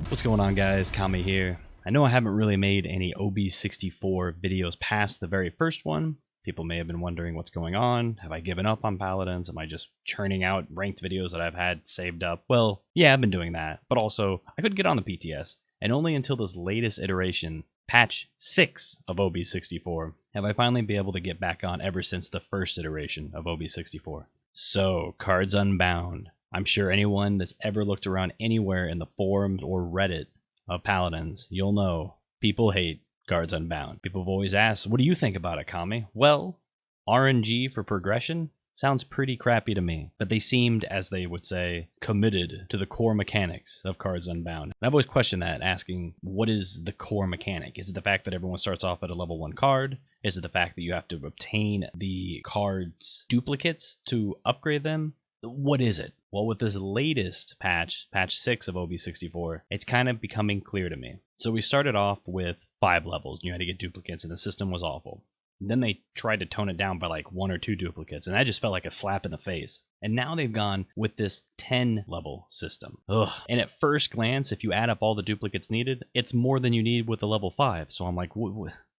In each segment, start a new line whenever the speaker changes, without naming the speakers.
What's going on, guys? Kami here. I know I haven't really made any OB64 videos past the very first one. People may have been wondering what's going on. Have I given up on Paladins? Am I just churning out ranked videos that I've had saved up? Well, yeah, I've been doing that, but also I couldn't get on the PTS, and only until this latest iteration, patch 6 of OB64, have I finally been able to get back on ever since the first iteration of OB64. So, cards Unbound. I'm sure anyone that's ever looked around anywhere in the forums or Reddit of Paladins, you'll know people hate cards Unbound. People have always asked, what do you think about it, Kami? Well, RNG for progression sounds pretty crappy to me, but they seemed, as they would say, committed to the core mechanics of cards Unbound. And I've always questioned that, asking, what is the core mechanic? Is it the fact that everyone starts off at a level 1 card? Is it the fact that you have to obtain the card's duplicates to upgrade them? What is it? Well, with this latest patch, patch 6 of OB64, it's kind of becoming clear to me. So we started off with 5 levels. You had to get duplicates, and the system was awful. Then they tried to tone it down by like 1 or 2 duplicates, and that just felt like a slap in the face. And now they've gone with this 10-level system. Ugh. And at first glance, if you add up all the duplicates needed, it's more than you need with the level 5. So I'm like,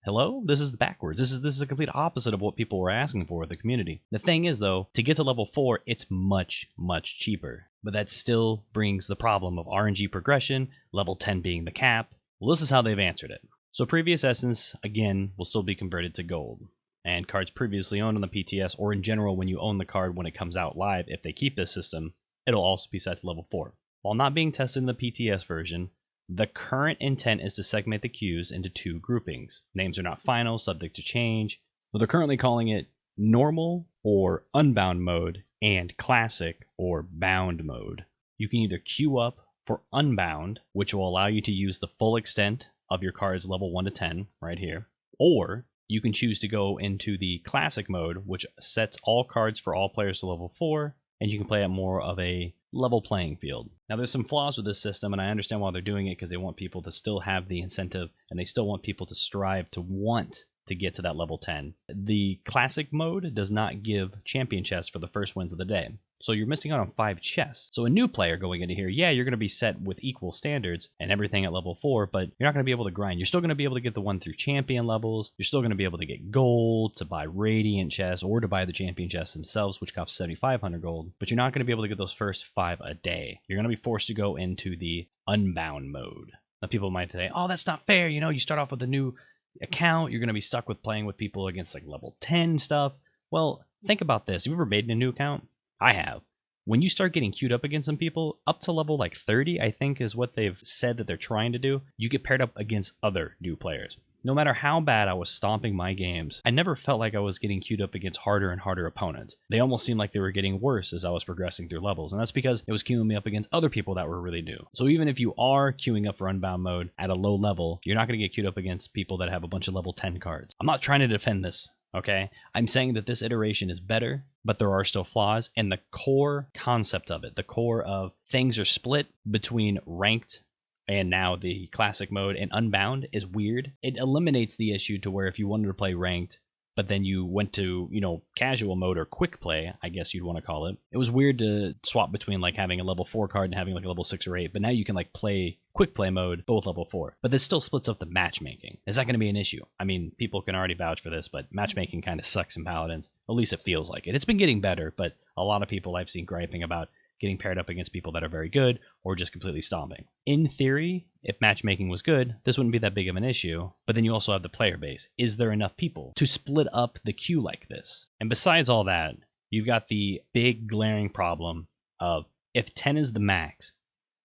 hello? This is backwards. This is a complete opposite of what people were asking for with the community. The thing is, though, to get to level 4, it's much, much cheaper. But that still brings the problem of RNG progression, level 10 being the cap. Well, this is how they've answered it. So previous essence, again, will still be converted to gold. And cards previously owned on the PTS, or in general when you own the card when it comes out live, if they keep this system, it'll also be set to level 4. While not being tested in the PTS version, the current intent is to segment the queues into 2 groupings. Names are not final, subject to change, but they're currently calling it normal or unbound mode and classic or bound mode. You can either queue up for unbound, which will allow you to use the full extent of your cards level 1 to 10 right here, or you can choose to go into the classic mode, which sets all cards for all players to level 4, and you can play at more of a level playing field. Now, there's some flaws with this system, and I understand why they're doing it, because they want people to still have the incentive, and they still want people to strive to want to get to that level 10. The classic mode does not give champion chests for the first wins of the day, so you're missing out on 5 chests. So a new player going into here, yeah, you're going to be set with equal standards and everything at level 4, but you're not going to be able to grind. You're still going to be able to get the 1 through champion levels. You're still going to be able to get gold to buy radiant chests or to buy the champion chests themselves, which cost 7,500 gold, but you're not going to be able to get those first 5 a day. You're going to be forced to go into the unbound mode. Now, people might say, oh, that's not fair. You know, you start off with a new account, you're going to be stuck with playing with people against like level 10 stuff. Well, think about this. Have you ever made a new account? I have. When you start getting queued up against some people, up to level like 30, I think is what they've said that they're trying to do, you get paired up against other new players. No matter how bad I was stomping my games, I never felt like I was getting queued up against harder and harder opponents. They almost seemed like they were getting worse as I was progressing through levels, and that's because it was queuing me up against other people that were really new. So even if you are queuing up for Unbound mode at a low level, you're not going to get queued up against people that have a bunch of level 10 cards. I'm not trying to defend this, okay? I'm saying that this iteration is better, but there are still flaws, and the core concept of it, the core of things are split between ranked and now the classic mode and Unbound is weird. It eliminates the issue to where if you wanted to play ranked, but then you went to, you know, casual mode or quick play, I guess you'd want to call it. It was weird to swap between like having a level 4 card and having like a level 6 or 8, but now you can like play quick play mode, both level 4. But this still splits up the matchmaking. Is that going to be an issue? I mean, people can already vouch for this, but matchmaking kind of sucks in Paladins. At least it feels like it. It's been getting better, but a lot of people I've seen griping about getting paired up against people that are very good or just completely stomping. In theory, if matchmaking was good, this wouldn't be that big of an issue, but then you also have the player base. Is there enough people to split up the queue like this? And besides all that, you've got the big glaring problem of if 10 is the max,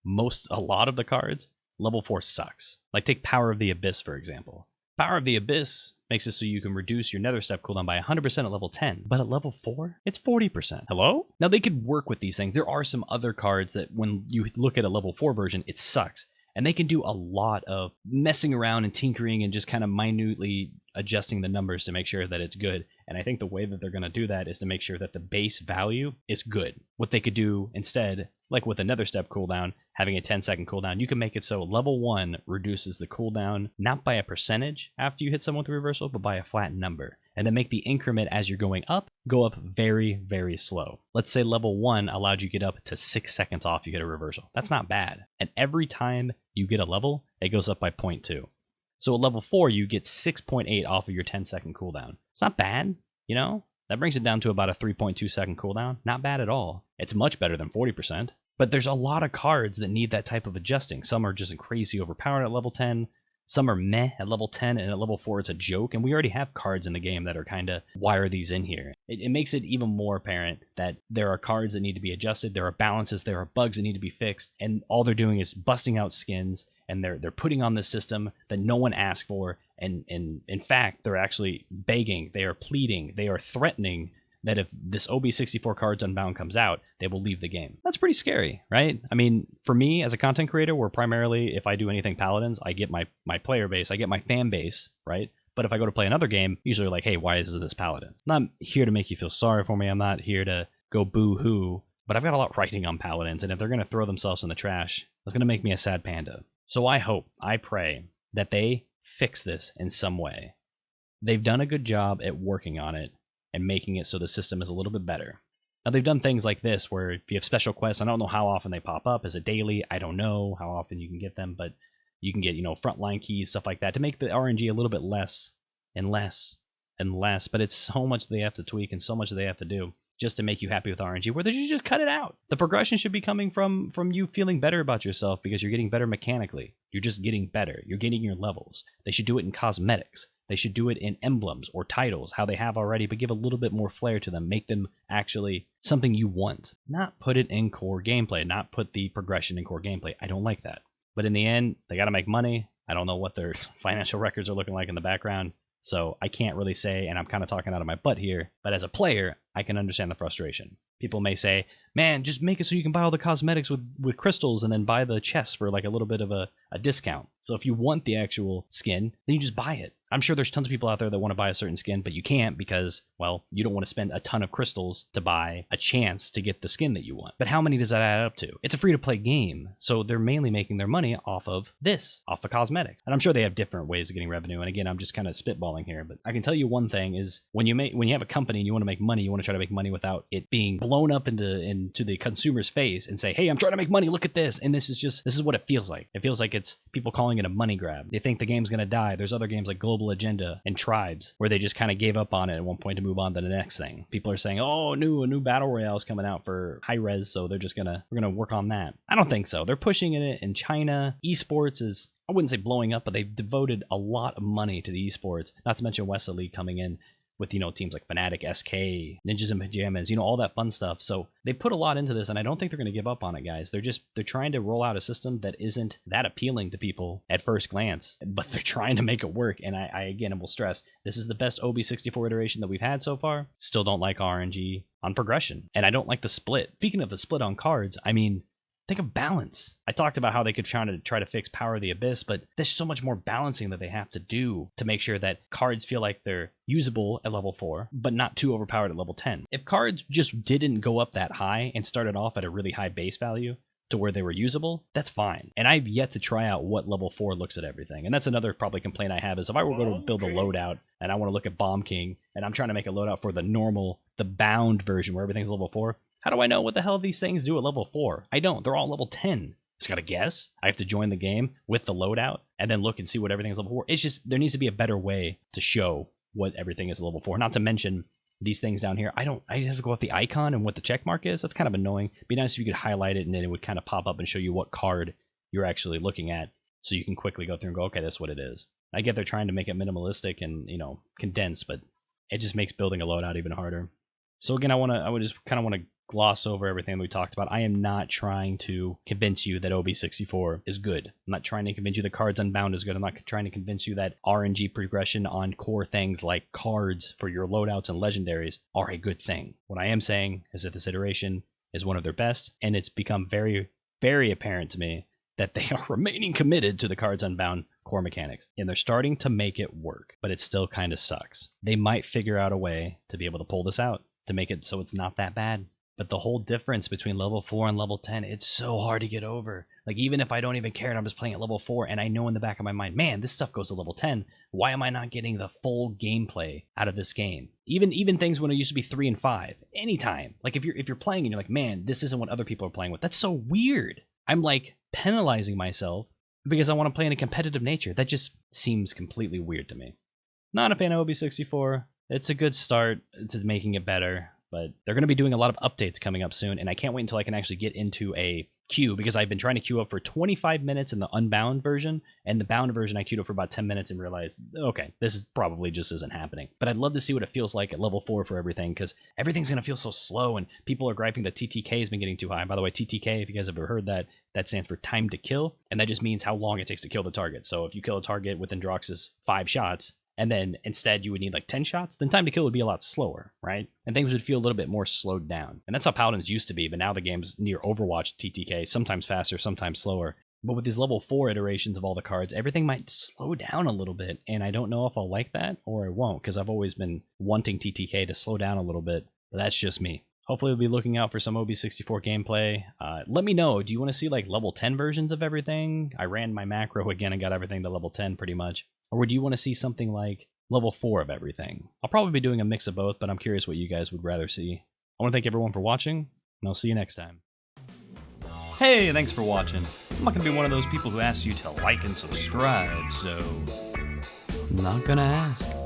a lot of the cards, level 4 sucks. Like take Power of the Abyss, for example. Power of the Abyss makes it so you can reduce your nether step cooldown by 100% at level 10, but at level 4, it's 40%. Hello? Now they could work with these things. There are some other cards that when you look at a level 4 version, it sucks. And they can do a lot of messing around and tinkering and just kind of minutely adjusting the numbers to make sure that it's good. And I think the way that they're going to do that is to make sure that the base value is good. What they could do instead, like with another step cooldown, having a 10-second cooldown, you can make it so level 1 reduces the cooldown not by a percentage after you hit someone with the reversal, but by a flat number. And then make the increment as you're going up, go up very, very slow. Let's say level 1 allowed you to get up to 6 seconds off you get a reversal. That's not bad. And every time you get a level, it goes up by 0.2. So at level 4, you get 6.8 off of your 10-second cooldown. It's not bad, you know? That brings it down to about a 3.2-second cooldown. Not bad at all. It's much better than 40%. But there's a lot of cards that need that type of adjusting. Some are just crazy overpowered at level 10. Some are meh at level 10, and at level 4 it's a joke. And we already have cards in the game that are kind of, why are these in here? It makes it even more apparent that there are cards that need to be adjusted, there are balances, there are bugs that need to be fixed, and all they're doing is busting out skins, and they're putting on this system that no one asked for, and in fact, they're actually begging, they are pleading, they are threatening that if this OB64 Cards Unbound comes out, they will leave the game. That's pretty scary, right? I mean, for me as a content creator, where primarily if I do anything Paladins, I get my player base, I get my fan base, right? But if I go to play another game, usually like, hey, why is this Paladin? I'm not here to make you feel sorry for me. I'm not here to go boo-hoo. But I've got a lot writing on Paladins, and if they're going to throw themselves in the trash, that's going to make me a sad panda. So I hope, I pray, that they fix this in some way. They've done a good job at working on it and making it so the system is a little bit better. Now, they've done things like this, where if you have special quests, I don't know how often they pop up. Is it daily? I don't know how often you can get them, but you can get, frontline keys, stuff like that, to make the RNG a little bit less and less and less. But it's so much they have to tweak and so much they have to do just to make you happy with RNG, where they should just cut it out. The progression should be coming from you feeling better about yourself because you're getting better mechanically. You're just getting better. You're getting your levels. They should do it in cosmetics. They should do it in emblems or titles, how they have already, but give a little bit more flair to them. Make them actually something you want. Not put it in core gameplay, not put the progression in core gameplay. I don't like that. But in the end, they got to make money. I don't know what their financial records are looking like in the background, so I can't really say, and I'm kind of talking out of my butt here, but as a player, I can understand the frustration. People may say, man, just make it so you can buy all the cosmetics with crystals and then buy the chests for like a little bit of a discount. So if you want the actual skin, then you just buy it. I'm sure there's tons of people out there that want to buy a certain skin, but you can't because, well, you don't want to spend a ton of crystals to buy a chance to get the skin that you want. But how many does that add up to? It's a free-to-play game, so they're mainly making their money off of this, off of cosmetics. And I'm sure they have different ways of getting revenue, and again, I'm just kind of spitballing here, but I can tell you one thing is when you have a company and you want to make money, you want to try to make money without it being blown up into the consumer's face and say, hey, I'm trying to make money, look at this. And this is what it feels like. It feels like it's people calling it a money grab. They think the game's going to die. There's other games like Global Agenda and Tribes where they just kind of gave up on it at one point to move on to the next thing. People are saying, oh, a new battle royale is coming out for high res, so we're gonna work on that. I don't think so. They're pushing it in China. Esports is, I wouldn't say blowing up, but they've devoted a lot of money to the esports, not to mention West Elite coming in with, teams like Fnatic, SK, Ninjas and Pajamas, all that fun stuff. So they put a lot into this, and I don't think they're going to give up on it, guys. They're trying to roll out a system that isn't that appealing to people at first glance, but they're trying to make it work. And I again, will stress, this is the best OB64 iteration that we've had so far. Still don't like RNG on progression, and I don't like the split. Speaking of the split on cards, I mean, think of balance. I talked about how they could try to fix Power of the Abyss, but there's so much more balancing that they have to do to make sure that cards feel like they're usable at level 4, but not too overpowered at level 10. If cards just didn't go up that high and started off at a really high base value to where they were usable, that's fine. And I've yet to try out what level 4 looks at everything. And that's another probably complaint I have is if I were going to build a loadout and I want to look at Bomb King and I'm trying to make a loadout for the bound version where everything's level 4, how do I know what the hell these things do at level 4? I don't. They're all level 10. Just got to guess. I have to join the game with the loadout and then look and see what everything is level 4. It's just, there needs to be a better way to show what everything is level 4. Not to mention these things down here. I have to go with the icon and what the check mark is. That's kind of annoying. It'd be nice if you could highlight it and then it would kind of pop up and show you what card you're actually looking at so you can quickly go through and go, okay, that's what it is. I get they're trying to make it minimalistic and, condensed, but it just makes building a loadout even harder. So again, I would just kind of want to gloss over everything we talked about. I am not trying to convince you that OB64 is good. I'm not trying to convince you that Cards Unbound is good. I'm not trying to convince you that RNG progression on core things like cards for your loadouts and legendaries are a good thing. What I am saying is that this iteration is one of their best, and it's become very, very apparent to me that they are remaining committed to the Cards Unbound core mechanics, and they're starting to make it work, but it still kind of sucks. They might figure out a way to be able to pull this out, to make it so it's not that bad. But the whole difference between level 4 and level 10, it's so hard to get over. Like, even if I don't even care and I'm just playing at level 4 and I know in the back of my mind, man, this stuff goes to level 10, why am I not getting the full gameplay out of this game? Even things when it used to be 3 and 5, anytime. Like, if you're playing and you're like, man, this isn't what other people are playing with, that's so weird. I'm like penalizing myself because I want to play in a competitive nature. That just seems completely weird to me. Not a fan of OB64. It's a good start to making it better, but they're going to be doing a lot of updates coming up soon, and I can't wait until I can actually get into a queue, because I've been trying to queue up for 25 minutes in the Unbound version, and the Bound version I queued up for about 10 minutes and realized, okay, this is probably just isn't happening. But I'd love to see what it feels like at level 4 for everything, because everything's going to feel so slow, and people are griping that TTK has been getting too high. By the way, TTK, if you guys have ever heard that, that stands for time to kill, and that just means how long it takes to kill the target. So if you kill a target with Androx's 5 shots, and then instead you would need like 10 shots, then time to kill would be a lot slower, right? And things would feel a little bit more slowed down. And that's how Paladins used to be, but now the game's near Overwatch TTK, sometimes faster, sometimes slower. But with these level 4 iterations of all the cards, everything might slow down a little bit, and I don't know if I'll like that or I won't, because I've always been wanting TTK to slow down a little bit, but that's just me. Hopefully we'll be looking out for some OB64 gameplay. Let me know, do you want to see like level 10 versions of everything? I ran my macro again and got everything to level 10 pretty much. Or do you want to see something like level 4 of everything? I'll probably be doing a mix of both, but I'm curious what you guys would rather see. I want to thank everyone for watching, and I'll see you next time. Hey, thanks for watching. I'm not going to be one of those people who asks you to like and subscribe, so I'm not going to ask.